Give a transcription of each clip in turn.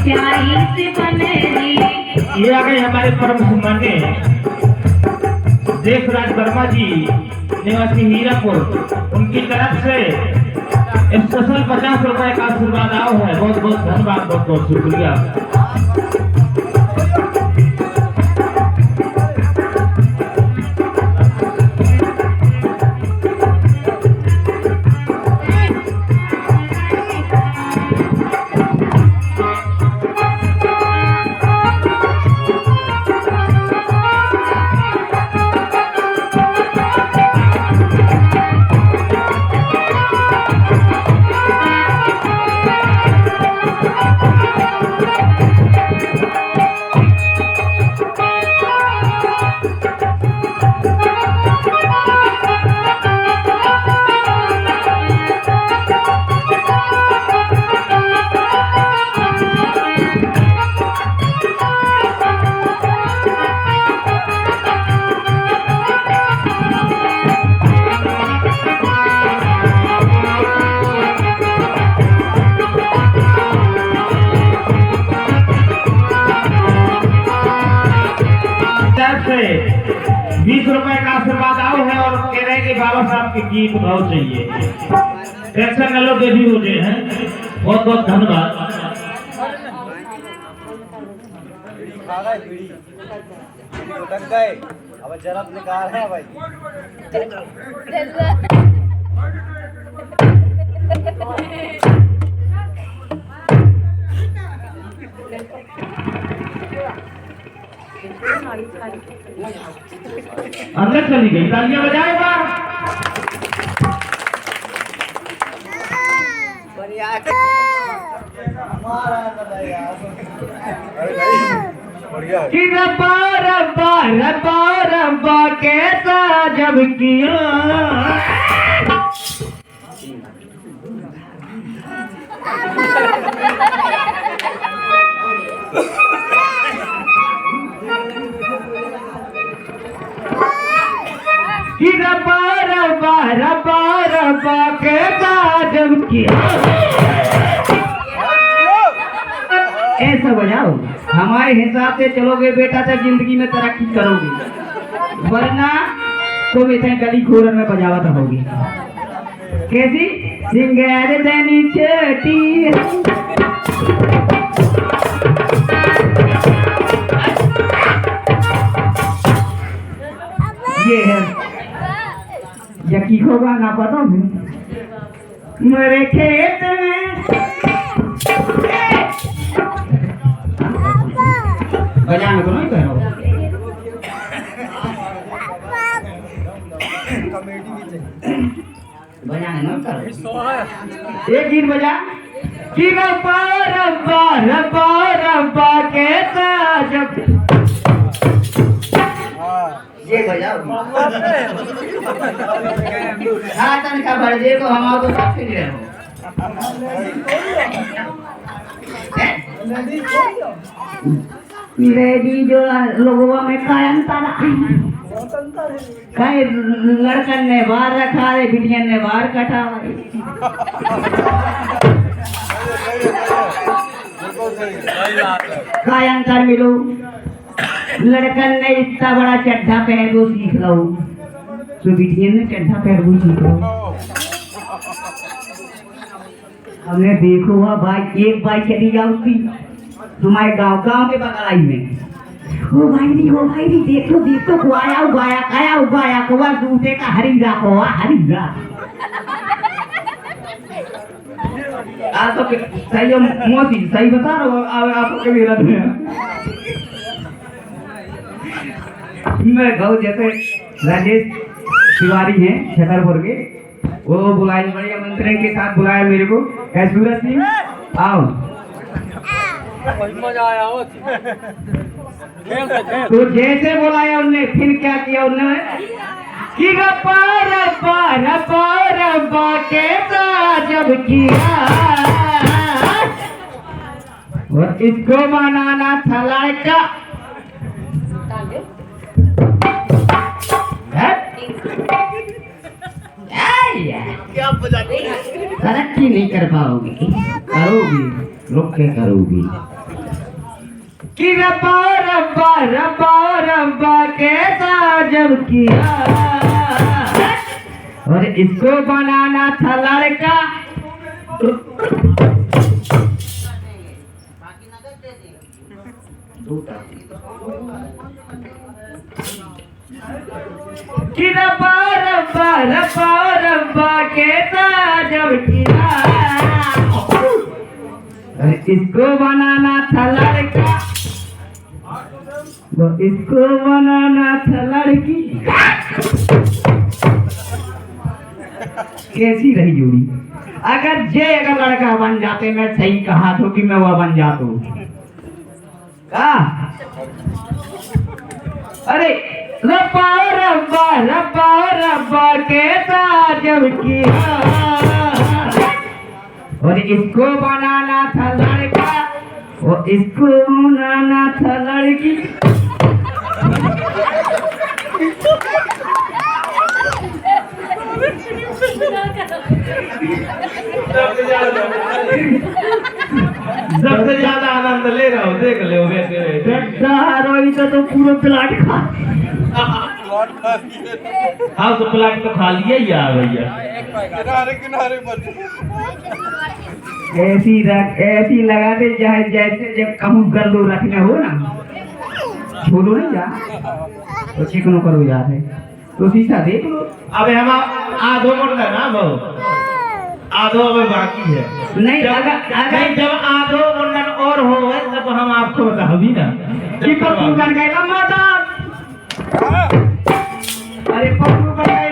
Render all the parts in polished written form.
प्यारी से बनेगी। ये आ गए हमारे परम सम्मान्य देशराज वर्मा जी निवासी हीरापुर, उनकी तरफ से स्पेशल 50 रुपए का आशीर्वाद आओ है। बहुत बहुत धन्यवाद, बहुत बहुत शुक्रिया। से 20 रुपए का आशीर्वाद आओ है और कह रहे हैं कि बाबा साहब के गीत भाव चाहिए। टेंशन न लो, देवी हो गए हैं। बहुत बहुत धन्यवाद। अब जरा निकाल है भाई। अंदर चली गई, तालियां बजाए बार। कि रब्बा रब्बा रब्बा रब्बा कैसा जब किया। कि रब्बा रब्बा रब्बा रब्बा कैसा जब किया। ऐसा बजाओ, हमारे हिसाब से चलोगे बेटा तो जिंदगी में तरक्की करोगे, वरना तुम इतने गली घोरन में बजावत होगी। कैसी सिंगार देनी चटी। ये है यकी होगा ना पता मेरे खेत में। बजाने को नहीं कह रहा हूँ, बजाने नहीं कर रहा। एक गीत बजा कि रब्बा रब्बा रब्बा रब्बा कैसा जब। ये बजाओ। हाँ तनखा भर दे तो हम आपको सब फिर रहे हो। लेडी जो लोगों में कायम तारा कई लड़कन ने बाहर रखा है, बिटियन ने बाहर कटा। कायम कर मिलो, लड़कन ने इतना बड़ा चड्ढा पहन वो सीख लो, तो बिटियन ने चड्ढा पहन वो सीख लो। हमने देखो हुआ भाई, एक बाइक चली जाती हमारे गांव के बगलाई में। हो भाई देखो को आया उगाया को दूसरे का हरीरा को हरीरा। आप तो सही मोदी सही बता रहा हूँ आपको मेरा मैं गाँव जैसे राजेश तिवारी हैं छतरपुर के, वो बुलाए बढ़िया मंत्री के साथ बुलाया मेरे को। सूरज सिंह आओ। मजा आया हो। तो जैसे बुलाया उनने फिर क्या किया उन्होंने कि रब्बा रब्बा रब्बा रब्बा कैसा जब किया। और इसको मनाना था लायका। तरक्की नहीं कर पाओगे, करोगी रुक के करोगी। कि रब्बा रब्बा रब्बा रब्बा कैसा जब किया और इसको बनाना था लड़का। कि रब्बा रब्बा रब्बा रब्बा कैसा जब किया और इसको बनाना था लड़का, वो इसको बनाना था लड़की। कैसी रही जोड़ी? अगर लड़का बन जाते, मैं सही कहा तो कि मैं वह बन जाता हूँ। अरे रब्बा रब्बा रब्बा रब्बा कैसा जब किया और इसको बनाना था लड़का, वो इसको बनाना था लड़की। सबसे ज्यादा आनंद ले रहा हूँ, देख लो वैसे तो पूरा प्लाट खा। हाँ तो प्लाट तो खा लिया ही यार भैया। ऐसी लगाते चाहे जैसे जब कहूँ गल्लू रखना हो ना, छोड़ो नहीं जा तो चिकनो करो जाते तो शीशा देख लो। अबे हम आधो मोड़ ना बहु आधो अभी बाकी है। नहीं नहीं जब आधो मुंडन और हो तब हम आपको बता भी ना कि पप्पू कर गए माता। अरे पप्पू कर गए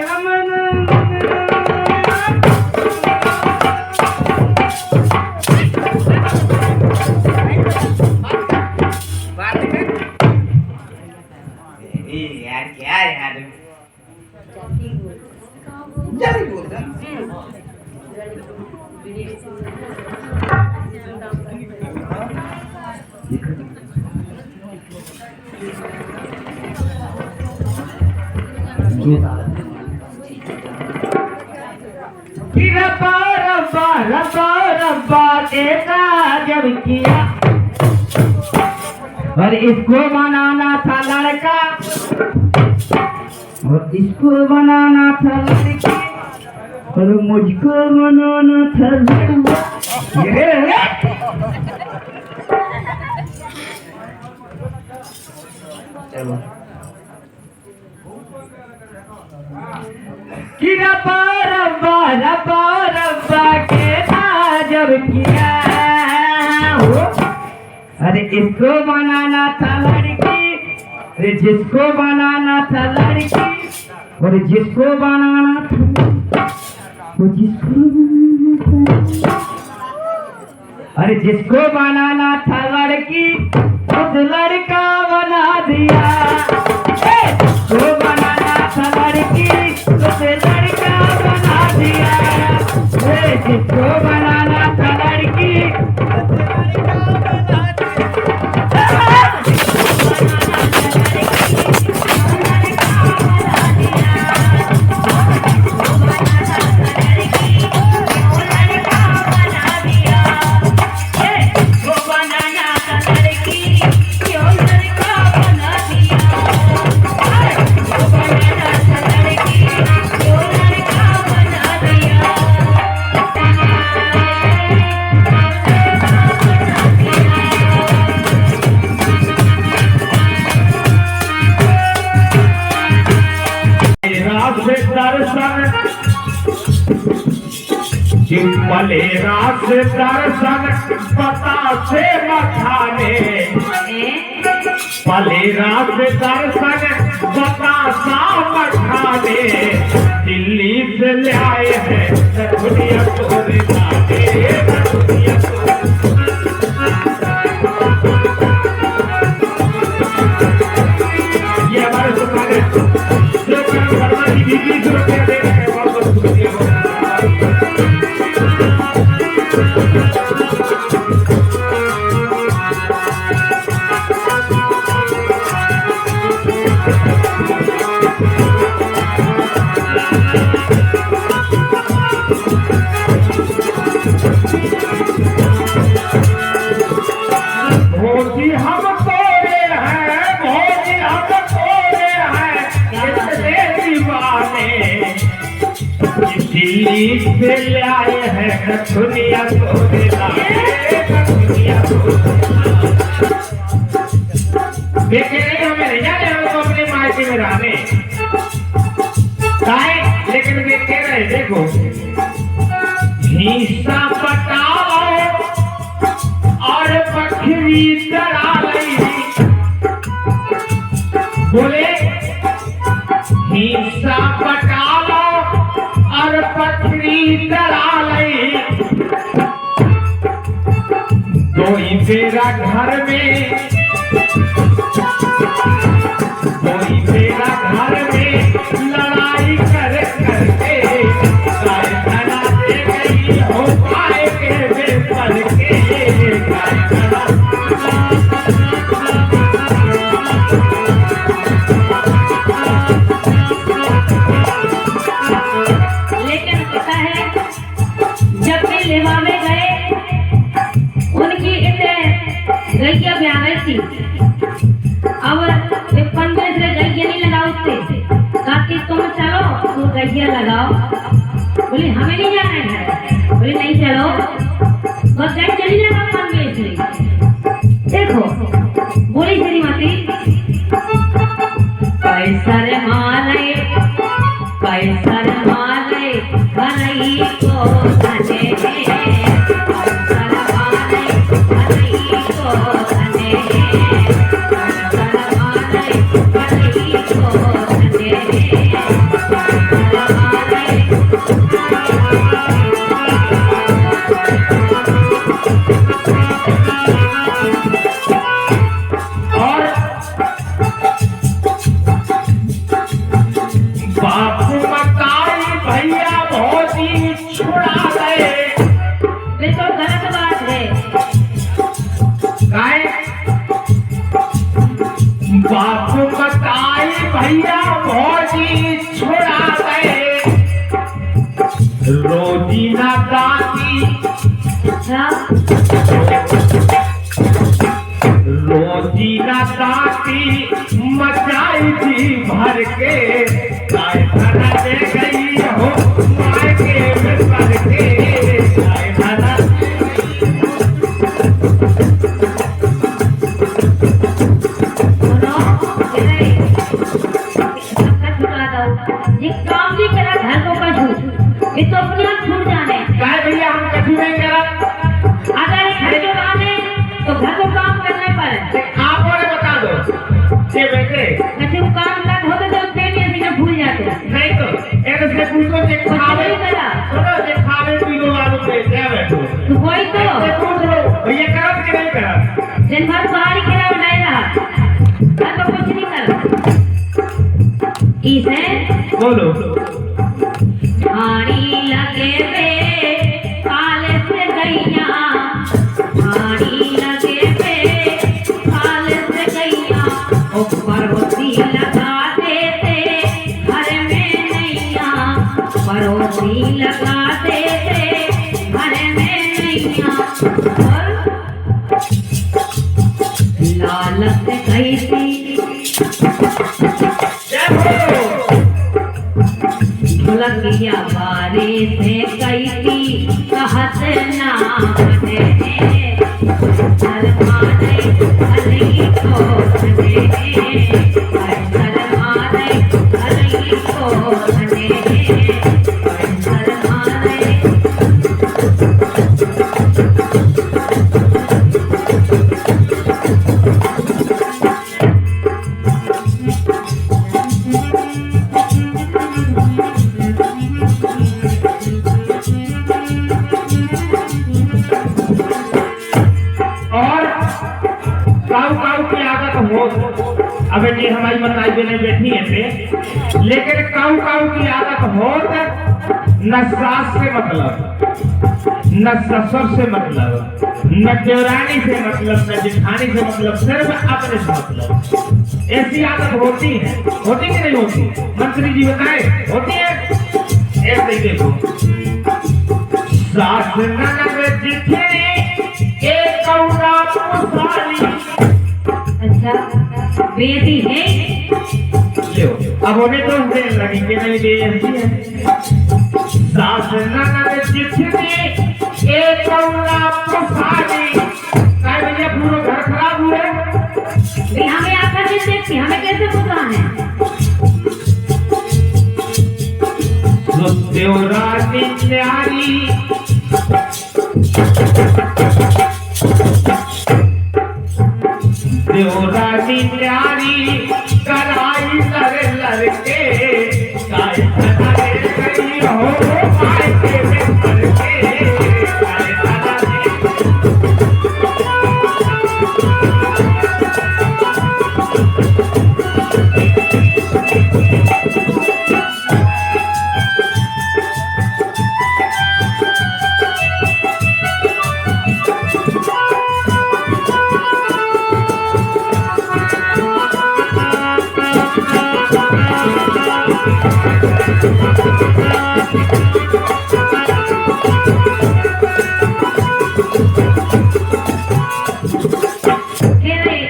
यार क्या यार जल्दी बोल रब्बा रब्बा रब्बा रब्बा कैसा जब किया और इसको बनाना था लड़का और इसको बनाना था लड़की और मुझको बनाना था लड़का। कि रब्बा रब्बा रब्बा रब्बा कैसा जब किया हो अरे इसको बनाना था लड़की, अरे जिसको बनाना था लड़की और जिसको बनाना था वो जिसको अरे जिसको बनाना था लड़की उस लड़का बना दिया। जिसको बनाना था लड़की उस लड़का बना दिया। जिसको बनाना था लड़की पले रात दर्शन पता से मखाने, पले रात दर्शन पता सा मखाने, दिल्ली से ले आए हैं दुनिया को दिखाने, दुनिया को ये हमारे सुखाने जो कर्मा की बीवी जो दे रहे हैं बहुत शुक्रिया। हमको दिल्ली से ले आए हैं नथुनिया को दिलाने, नथुनिया को देखे नहीं हमें नहीं जाने, हमको अपने मायके में रहने काहे, लेकिन वे कह रहे देखो हिस्सा पटाओ और पखरी चढ़ा रही, बोले हिस्सा पटाओ और पखरी चढ़ा रही, दो ही तेरा घर में, दो ही तेरा घर में लड़ाई कर करके गाय धना दे गई हो पाए के बेपर के गाय धना। लेकिन पता है जब वे लेवा में गए उनकी इतने गैया ब्याह थी, अब वे पंद्रह से गैया नहीं लगाओ थे, कहती तुम चलो तो गैया लगाओ, बोले हमें नहीं जाना है, बोले नहीं चलो बस गई चली जाओ पंद्रह से। देखो बोली श्रीमती कैसर मारे कैसर मारे भरई को धने, कैसर मारे भरई को धने, कैसर मारे भरई को धने, कैसर और बापू मकाई भैया भौजी छुड़ा गए, ये तो गलत बात है। गाय बापू मकाई भैया भौजी छुड़ा गए, रोजी ना दाती, अच्छा रोजी ना दाती मचाई थी भर के गाय धना दे गई हो मायके में भर के गाय धना। सुनो ये सबका छुड़ा दो, ये काम नहीं करा घर को का झूठ, ये तो अपने आप छूट जाने। गाय भैया हम कभी नहीं करा, अगर घर के आने तो घर को काम करना पड़े, आप और बता दो ये बेटे किसी को काम लग होते तो पेट या सीना भूल जाते। नहीं तो एक से पूछो जे कुछ खावे नहीं करा सुनो जे खावे पीलो वालों पे क्या बैठो तो कोई तो ये पूछ लो भैया करब कि नहीं करब, दिन भर बाहर खेला बनाए रहा, घर को कुछ नहीं करा। इसे बोलो पानी लगे वे काले से गैया, पानी लगे वे काले से गैया, परोसी लगा देते घर में नैया, परोसी लगा देते घर में नैया, और लालच कैसी जय बोलो ढोलकिया बारे से कैसी कहत ना बने, शर्माने भलई को धने, शर्माने भलई को धने, शर्माने। अबे जी हमारी बताई देने बैठी है पे, लेकिन काऊ काऊ की आदत होत न सास से मतलब, न ससुर से मतलब, न देवरानी से मतलब, न जिठानी से मतलब, सिर्फ अपने से मतलब। ऐसी आदत होती है, होती कि नहीं होती? मंत्री जी बताए होती है। ऐसे ही देखो सास ननद जिठनी एक कौड़ा पुसाली। अच्छा बेटी है अब उन्हें तो लगी कि नहीं दे ऐसी है। सास ननद चिट्ठी एक कौला पसारी काय भैया पूरा घर खराब हुए भी हमें आकर नहीं देखती, हमें कैसे पता है? देवरानी न्यारी देवरानी न्यारी कराई लड़के काय लगाए गई हो पाए के में करके काय लगाए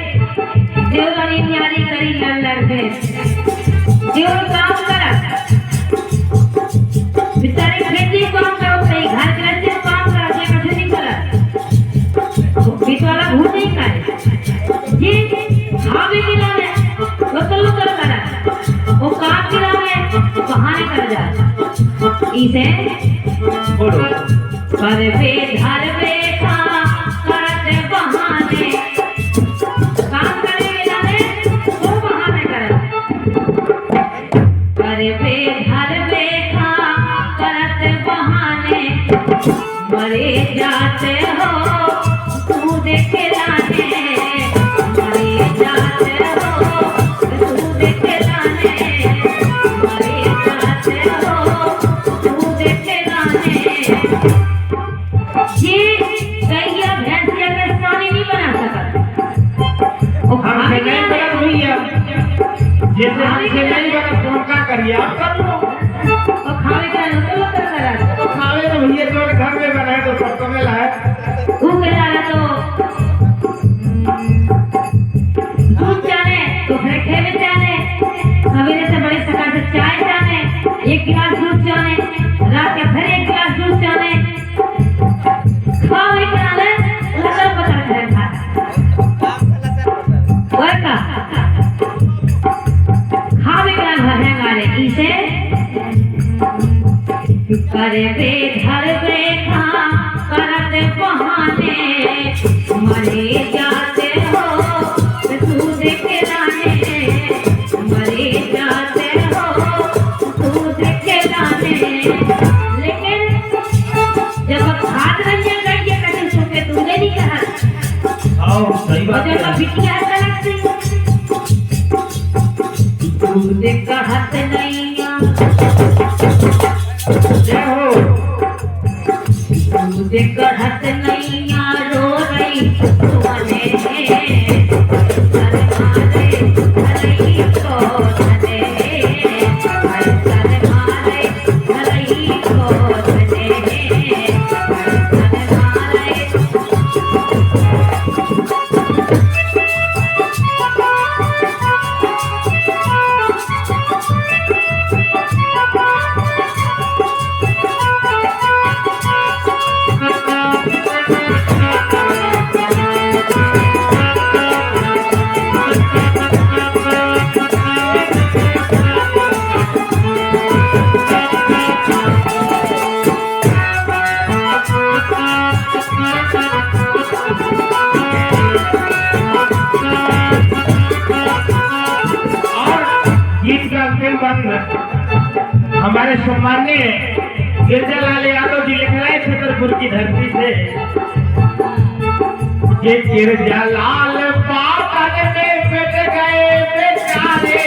देवरानी न्यारी करी लड़के देवर काम करा बेचारे खेती काम करो सही घर गृहस्थी काम करा जे कुछ नहीं करा बीतवाला भूत नहीं करे ये भाभी दिला में वो तल्लू कर करा वो काम दिला में बहाने कर जा इसे बोलो पर पे घर बैठा करते बहाने काम करेंगे जाने वो बहाने करे पर पे घर बैठा करते बहाने मरे जाते हो तू देखे लाने मरे जाते हो तू देखे लाने मरे जाते हो तू देखे लाने ये गैया भैंसिया के स्वामी नहीं बना सका हमसे नहीं बना भैया जैसे हमसे नहीं बना तो हम क्या करिए आप कर लो और खावे का तो करा तो खावे ना भैया जो घर में बनाए तो सबको मिला है वो करा तो दूध जाने तो फिर खेवे जाने सवेरे से बड़ी सकाल से चाय जाने एक गिलास दूध जाने रात के फिर एक गिलास दूध जाने खावे का लगा पता है खा वर्का खावे का है गाले इसे करे बे घर बैठा करते बहाने मरे जाते हो तू देखे लाने मरे जाते हो तू देखे लाने लेकिन जब हाथ रंजन करके कहीं सुनते तुमने नहीं कहा आओ सही बात और जब बिटिया है लगती तू देख हाथ नहीं जय हो तुझे कहत नहीं रो रही तुमने हमारे सम्माननीय गिरजालाल यादव जी लिख रहे छतरपुर की धरती से ये गिरजालाल पापन में पिट गए बेचारे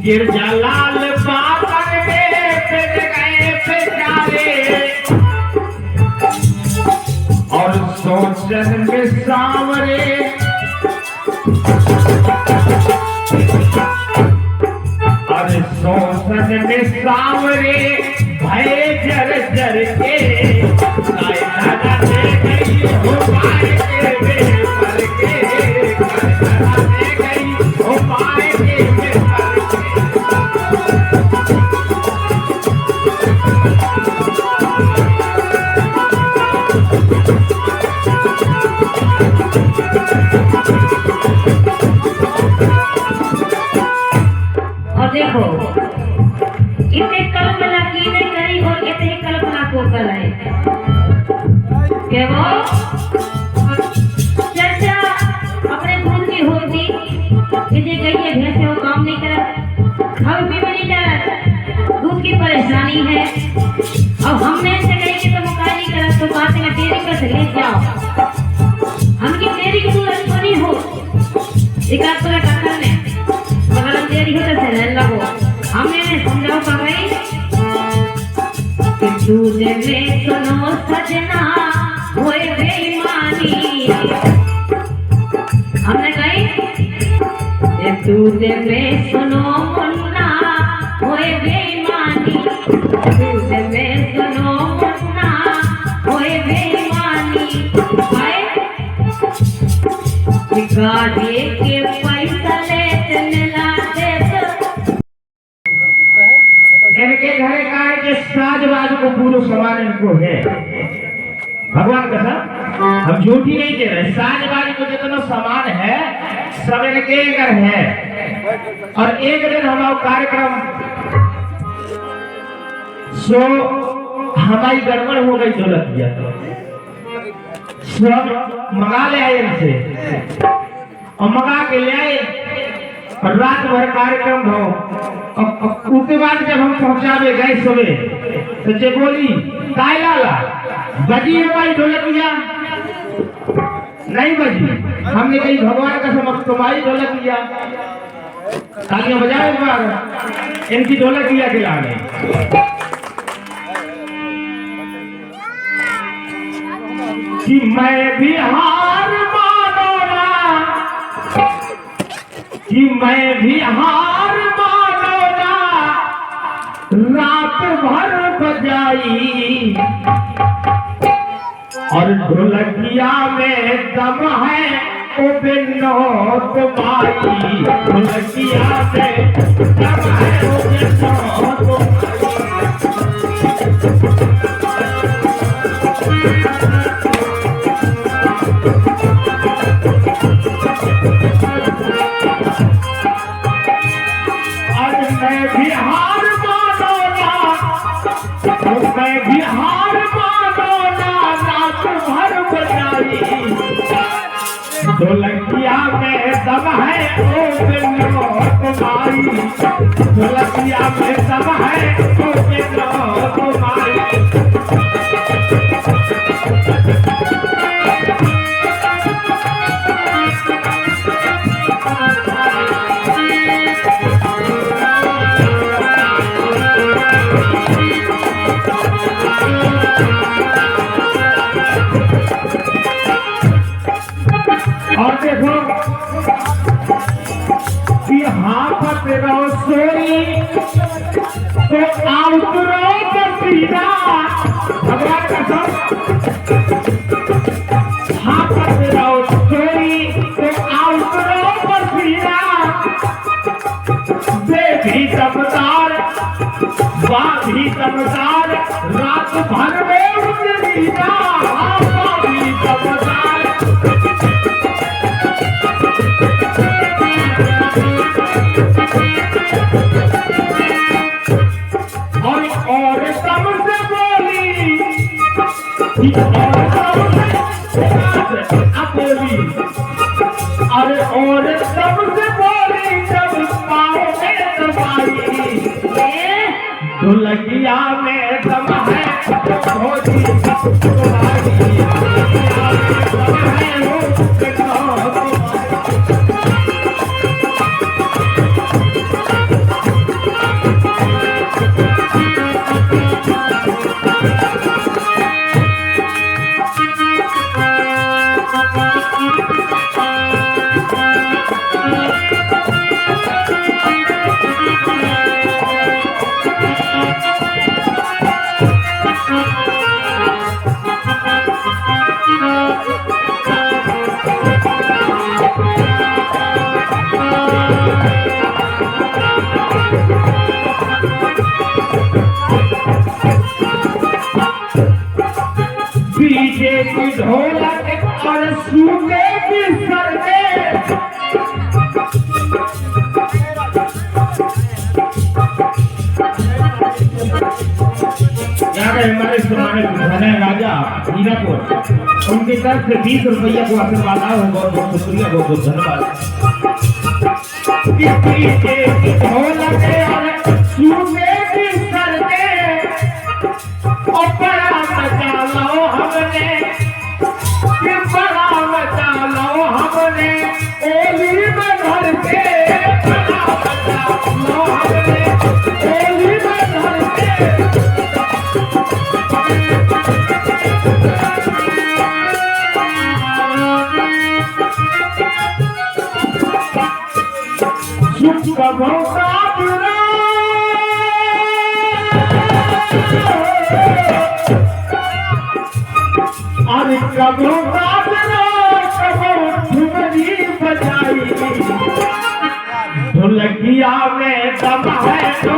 गिरजालाल पापन में पिट गए बेचारे और सोचन में सांवरे अरे सोचन में सांवरे भय जर जर के कायदा दे गई हो पाए के बेपर के कायदा दे गई हो पाए के बेपर के और देखो इतने कल्पना की नहीं करी और इतने कल्पना को कर रहे कि वो चर्चा अपने दूध की होती इसे कहिए भैंसे वो काम नहीं कर हम भी नहीं कर दूध की परेशानी है। अब हमने से कही कि तुम कार्य नहीं कर तो बातें ना तेरी कर ले जाओ हमकी तेरी की दूध अच्छी हो एक आध पूरा टक्कर ने मगर हम तेरी होता से रहने लगो हमने समझाओ का भाई कि दूध में सुनो सजना होए बेईमानी हमने कही कि दूध में सुनो मुन्ना होए बेईमानी दूध में सुनो मुन्ना होए बेईमानी गाड़ी के पैसा लेते मिलाते इनके घरे का है कि साजबाज को पूरा सामान इनको है भगवान कसम हम झूठी नहीं कह रहे साजबाज को जितना सामान है सब इनके घर है। और एक दिन हमारा कार्यक्रम सो हमारी गड़बड़ हो गई ढोलकिया सब मंगा ले आए इनसे और मंगा के ले आए और रात भर कार्यक्रम हो उसके बाद जब हम पहुंचावे गए सुबह तो जे बोली काय लाला बजी है भाई ढोलकिया नहीं बजी हमने कही भगवान का समझ तुम्हारी ढोलकिया तालियां बजाओ एक बार इनकी ढोलकिया के लाने कि मैं भी हार मानो ना कि मैं भी हार मानो ना रात भर बजाई और ढोलकिया में दम है ओ बिनो तुम्हारी ढोलकिया में दम है ओ बिनो ढोलकिया में दम है ओ बिनो तुम्हारी ढोलकिया में दम है ओ बिनो तुम्हारी और देखो कि हाथ रहो सोई तो आउतरो पसीना भगवान का सब हाथ रहो सोई तो आउतरो पसीना दे भी दमदार बात भी दमदार रात भर में उजलीना आप भी दमदार और तब से बोली अरे और तब से बोली जब पाओ में दबाई ढोलकिया में दम है ढोलक और सूखे की सरदे हमारे सम्मानित राजा हीरापुर उनके तरफ से 20 रुपया को आशीर्वाद आया है। बहुत बहुत शुक्रिया, बहुत बहुत धन्यवाद। अरे कबो ढोलकिया में दम है तो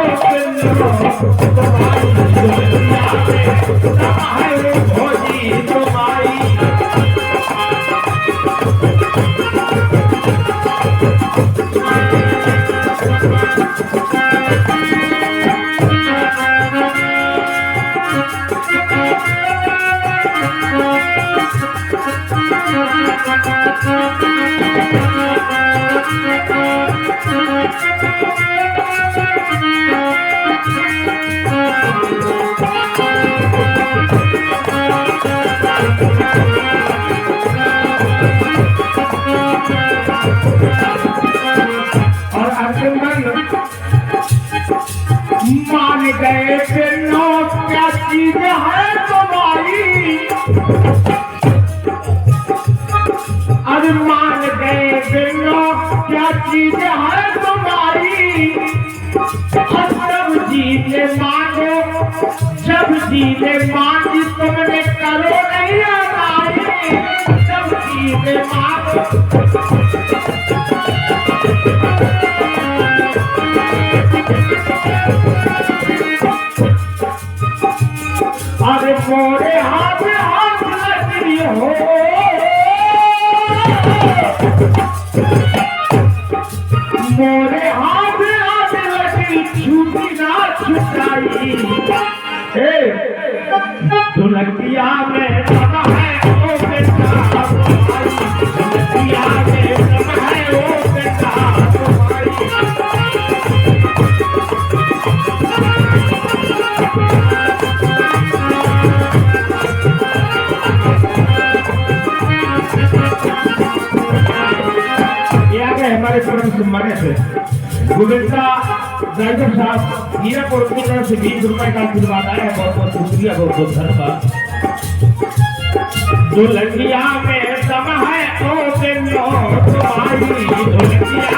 भोजी तुम्हारी मान गए बिनो क्या चीज है तुम्हारी। अरे मान गए बिनो क्या चीज है तुम्हारी। जब जी ने मांगो जब जी ने मांगी तुमने करो नहीं हमारी। जब जी ने मांगो अरे मोरे हाथ हाथ लगी हो। मोरे हाथ हाथ लगी छूटी ना छुटाई। ढोलकिया में दम है ओ बेटा ढोलकिया में दम है ओ बेटा हमारे परम सम्मानित गोविंदा ड्राइवर साहब हीरापुर की तरफ से 20 रुपए का आशीर्वाद आया है। बहुत बहुत शुक्रिया, बहुत बहुत धन्यवाद। ढोलकिया में दम है ओ बिनो तुम्हारी। ढोलकिया